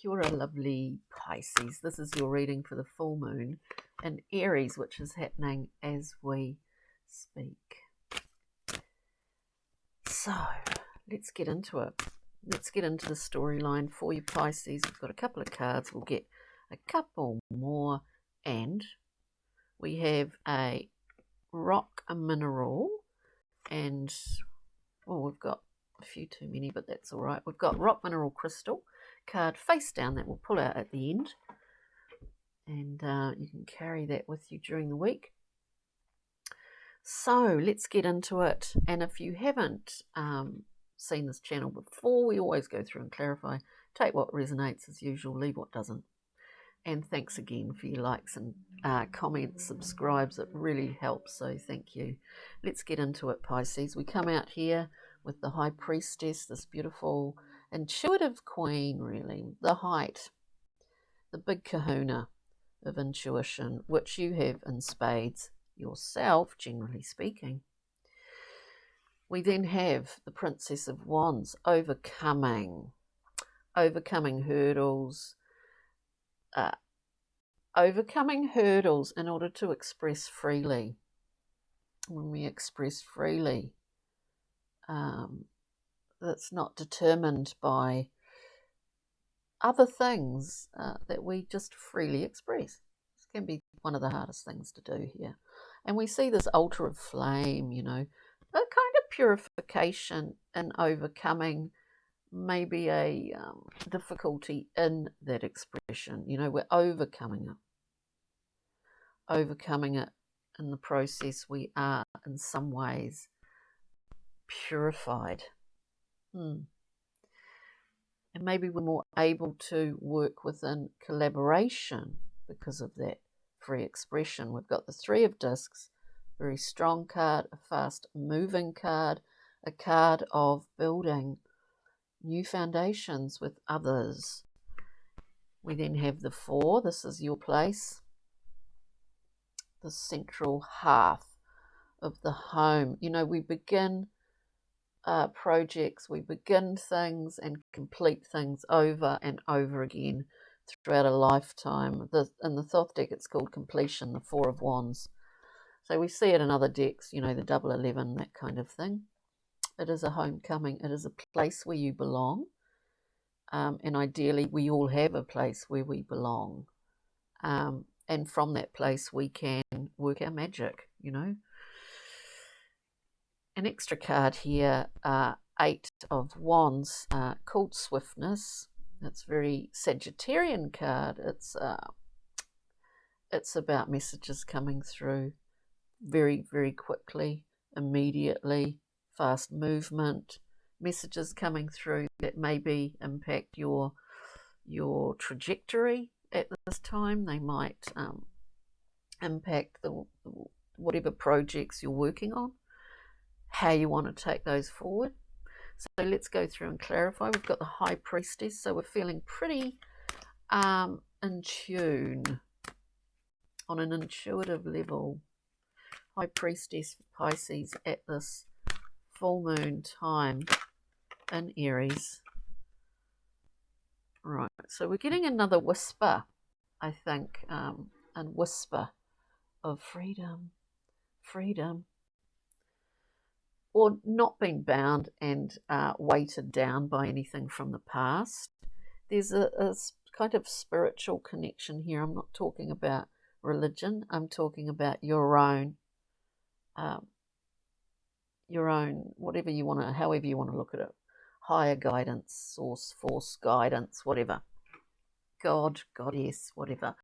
Kia ora, lovely Pisces. This is your reading for the full moon in Aries, which is happening as we speak. So, let's get into it. Let's get into the storyline for you, Pisces. We've got a couple of cards. We'll get a couple more. And we have a rock, a mineral, and, we've got a few too many, but that's all right. We've got rock, mineral, crystal card face down that we'll pull out at the end. And you can carry that with you during the week. So let's get into it. And if you haven't seen this channel before, we always go through and clarify. Take what resonates as usual, leave what doesn't. And thanks again for your likes and comments, subscribes. It really helps, so thank you. Let's get into it, Pisces. We come out here with the High Priestess, this beautiful, intuitive queen, really. The height, the big kahuna of intuition, which you have in spades yourself, generally speaking. We then have the Princess of Wands, overcoming hurdles, in order to express freely. When we express freely, that's not determined by other things, that we just freely express. This can be one of the hardest things to do here. And we see this altar of flame, a kind of purification in overcoming maybe a difficulty in that expression. We're overcoming it. In the process, we are in some ways purified. And maybe we're more able to work within collaboration because of that free expression. We've got the Three of Discs, very strong card, a fast moving card, a card of building new foundations with others. We then have the Four. This is your place, the central half of the home. We begin projects, we begin things and complete things over and over again throughout a lifetime. In the Thoth deck, it's called completion, the Four of Wands. So we see it in other decks, the double 11, that kind of thing. It is a homecoming. It is a place where you belong. And ideally, we all have a place where we belong. And from that place, we can work our magic, An extra card here, Eight of Wands, called Swiftness. It's very Sagittarian card. It's about messages coming through very, very quickly, immediately, fast movement, messages coming through that maybe impact your trajectory at this time. They might impact the whatever projects you're working on, how you want to take those forward. So let's go through and clarify. We've got the High Priestess, so we're feeling pretty in tune on an intuitive level. High Priestess for Pisces at this full moon time in Aries. Right, so we're getting another whisper, I think, a whisper of freedom, or not being bound and weighted down by anything from the past. There's a kind of spiritual connection here. I'm not talking about religion. I'm talking about your own, whatever you want to, however you want to look at it. Higher guidance, source, force, guidance, whatever. God, goddess, whatever.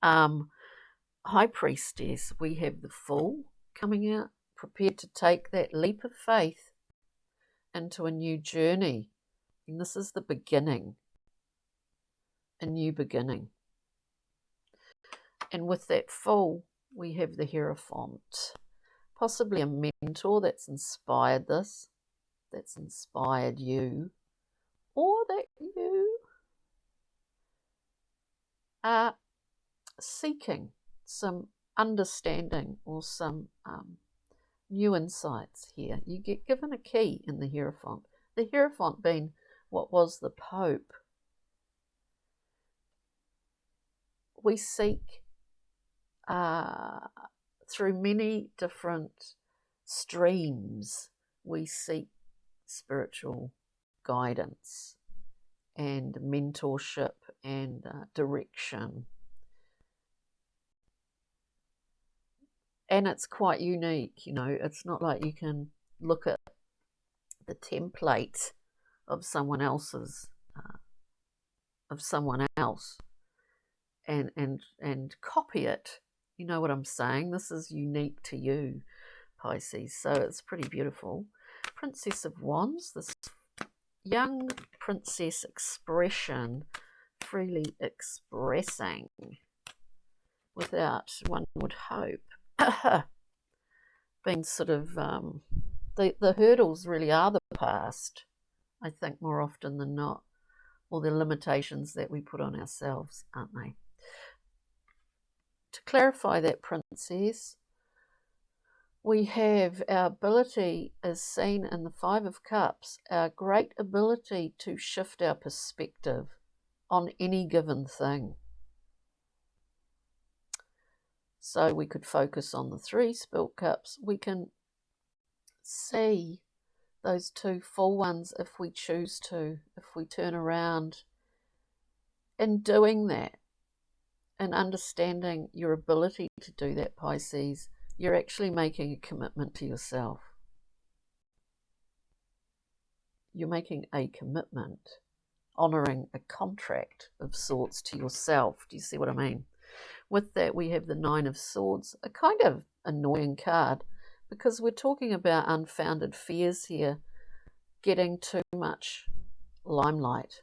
High Priestess, we have the Fool coming out, prepared to take that leap of faith into a new journey. And this is the beginning, a new beginning. And with that Fool, we have the Hierophant, possibly a mentor that's inspired this, that's inspired you, or that you are seeking some understanding or some new insights here. You get given a key in the Hierophant. The Hierophant being what was the Pope. we seek through many different streams, we seek spiritual guidance and mentorship and direction. And it's quite unique, you know. It's not like you can look at the template of someone else's, and copy it. You know what I'm saying? This is unique to you, Pisces. So it's pretty beautiful. Princess of Wands, this young princess expression, freely expressing without, one would hope, being sort of, the hurdles really are the past, I think, more often than not, or the limitations that we put on ourselves, aren't they? To clarify that, princess, we have our ability, as seen in the Five of Cups, our great ability to shift our perspective on any given thing. So we could focus on the 3 spilt cups. We can see those 2 full ones if we choose to, if we turn around. In doing that and understanding your ability to do that, Pisces, you're actually making a commitment to yourself. You're making a commitment, honouring a contract of sorts to yourself. Do you see what I mean? With that, we have the 9 of Swords, a kind of annoying card, because we're talking about unfounded fears here, getting too much limelight.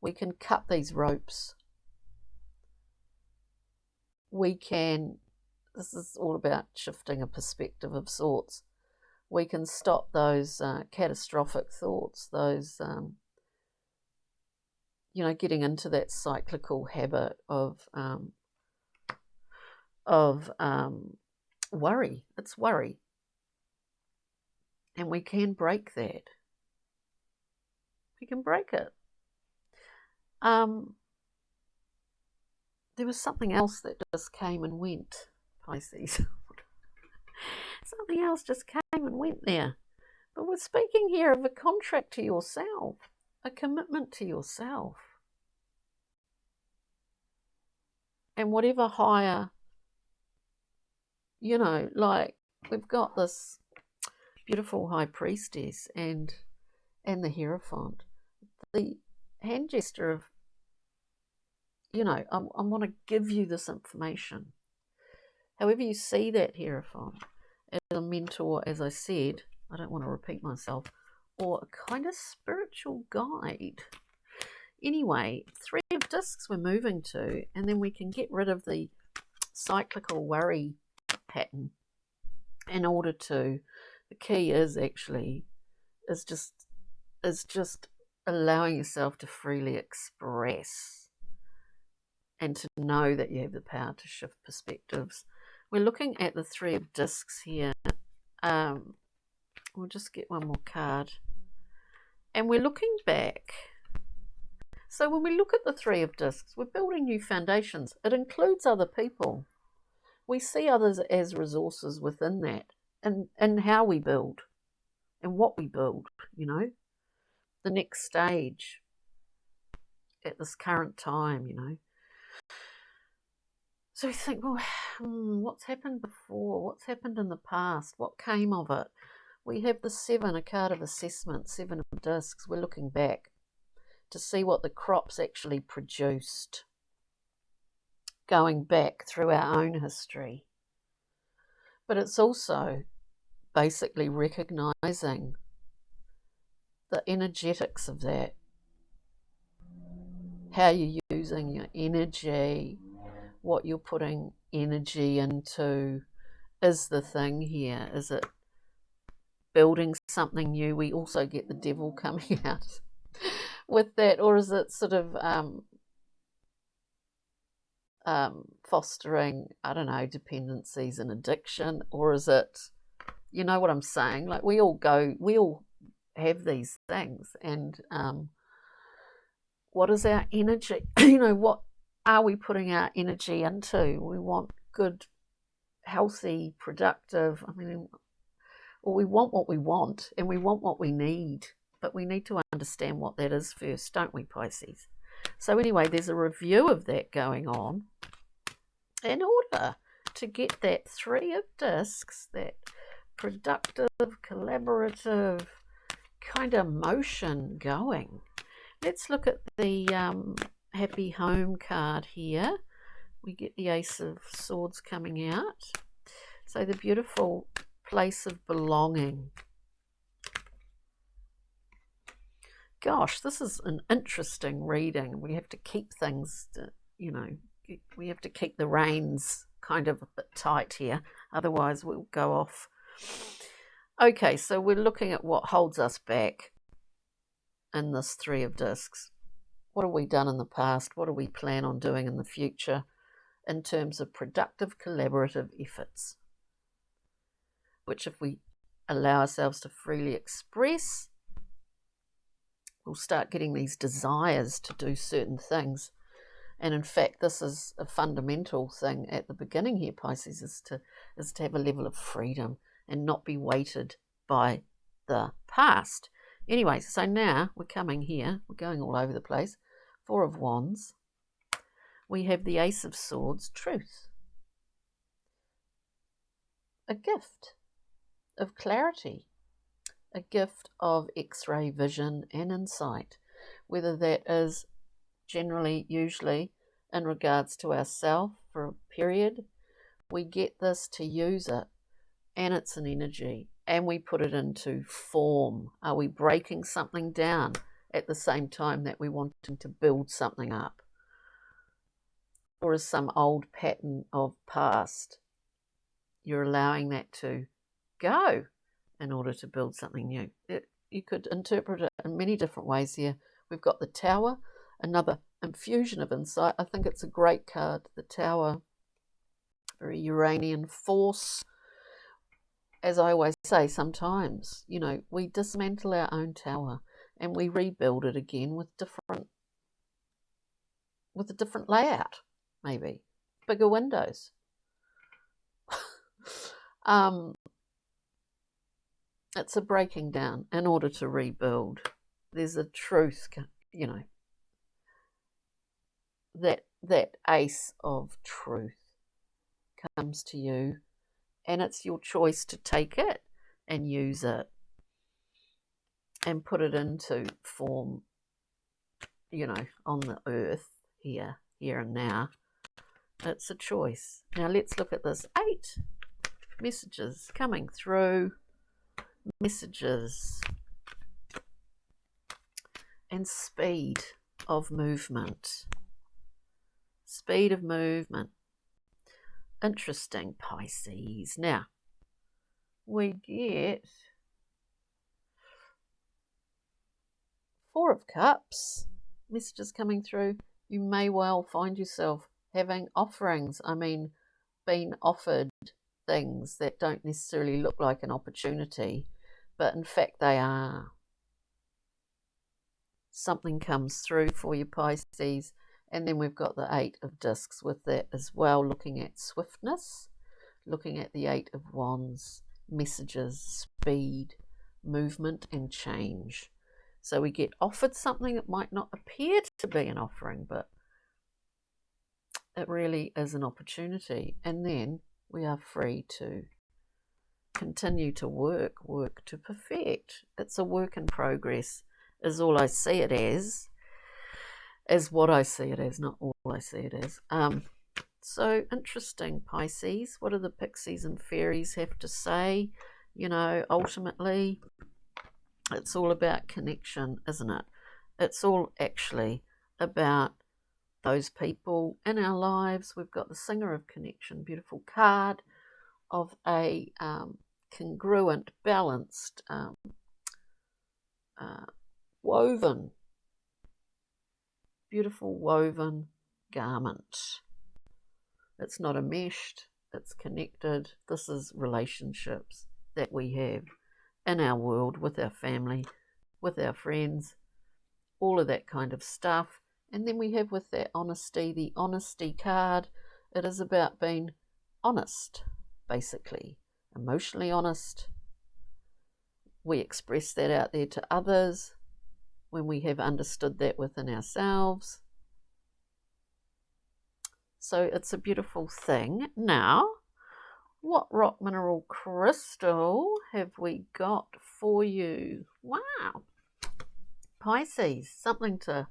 We can cut these ropes. We can, this is all about shifting a perspective of sorts. We can stop those catastrophic thoughts, those, getting into that cyclical habit of worry. It's worry. And we can break that. We can break it. There was something else that just came and went, Pisces. Something else just came and went there. But we're speaking here of a contract to yourself, a commitment to yourself. And whatever higher, like we've got this beautiful High Priestess and the Hierophant. The hand gesture of, I want to give you this information. However you see that Hierophant, as a mentor, as I said, I don't want to repeat myself, or a kind of spiritual guide. Anyway, 3 of Discs we're moving to, and then we can get rid of the cyclical worry pattern in order to, the key is just allowing yourself to freely express and to know that you have the power to shift perspectives. We're looking at the 3 of Discs here. We'll just get one more card. And we're looking back. So when we look at the 3 of Discs, we're building new foundations. It includes other people. We see others as resources within that, and how we build and what we build, the next stage at this current time, So we think, well, what's happened before? What's happened in the past? What came of it? We have the 7, a card of assessment, 7 of Discs. We're looking back to see what the crops actually produced, going back through our own history. But it's also basically recognising the energetics of that, how you're using your energy, what you're putting energy into is the thing here. Is it building something new? We also get the devil coming out with that, or is it sort of fostering, I don't know, dependencies and addiction, or is it, you know what I'm saying? Like we all have these things, and what is our energy? are we putting our energy into? We want good, healthy, productive, well, we want what we want and we want what we need, but we need to understand what that is first, don't we, Pisces? So anyway, there's a review of that going on in order to get that Three of Discs, that productive, collaborative kind of motion going. Let's look at the Happy Home card here. We get the Ace of Swords coming out. So the beautiful place of belonging. Gosh, this is an interesting reading. We have to keep things, we have to keep the reins kind of a bit tight here. Otherwise, we'll go off. Okay, so we're looking at what holds us back in this Three of Discs. What have we done in the past? What do we plan on doing in the future in terms of productive, collaborative efforts? Which, if we allow ourselves to freely express, we'll start getting these desires to do certain things. And in fact, this is a fundamental thing at the beginning here, Pisces, is to have a level of freedom and not be weighted by the past. Anyway, so now we're coming here. We're going all over the place. Four of Wands. We have the Ace of Swords, truth. A gift of clarity. A gift of X-ray vision and insight. Whether that is generally, usually, in regards to ourselves for a period, we get this to use it. And it's an energy. And we put it into form. Are we breaking something down at the same time that we're wanting to build something up? Or is some old pattern of past, you're allowing that to go in order to build something new? You could interpret it in many different ways here. We've got the Tower, another infusion of insight. I think it's a great card, the Tower, very Uranian force. As I always say, sometimes, we dismantle our own tower and we rebuild it again with a different layout, maybe. Bigger windows. It's a breaking down in order to rebuild. There's a truth, that ace of truth comes to you. And it's your choice to take it and use it and put it into form, on the earth here and now. It's a choice. Now let's look at this 8 messages coming through. Messages and speed of movement. Speed of movement. Interesting, Pisces. Now, we get 4 of Cups. Messages coming through. You may well find yourself having offerings. Being offered things that don't necessarily look like an opportunity, but in fact they are. Something comes through for you, Pisces. And then we've got the 8 of Discs with that as well, looking at swiftness, looking at the 8 of Wands, messages, speed, movement and change. So we get offered something that might not appear to be an offering, but it really is an opportunity. And then we are free to continue to work to perfect. It's a work in progress, is all I see it as what I see it as, not all I see it as. So interesting, Pisces. What do the pixies and fairies have to say? Ultimately, it's all about connection, isn't it? It's all actually about those people in our lives. We've got the Singer of Connection, beautiful card of a congruent, balanced, woven, beautiful woven garment. It's not enmeshed, it's connected. This is relationships that we have in our world with our family, with our friends, all of that kind of stuff. And then we have with that honesty, the honesty card. It is about being honest, basically, emotionally honest. We express that out there to others when we have understood that within ourselves. So it's a beautiful thing. Now, what rock, mineral, crystal have we got for you? Wow. Pisces, something to,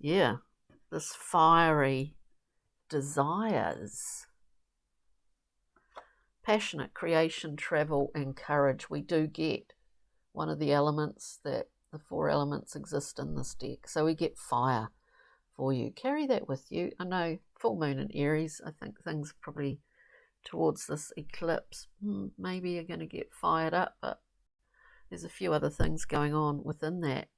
this fiery desires. Passionate creation, travel, and courage. We do get one of the elements that the 4 elements exist in this deck. So we get fire for you. Carry that with you. I know full moon in Aries, I think things probably towards this eclipse maybe you're going to get fired up, but there's a few other things going on within that.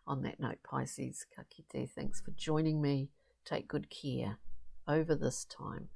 On that note, Pisces, ka kite, thanks for joining me. Take good care over this time.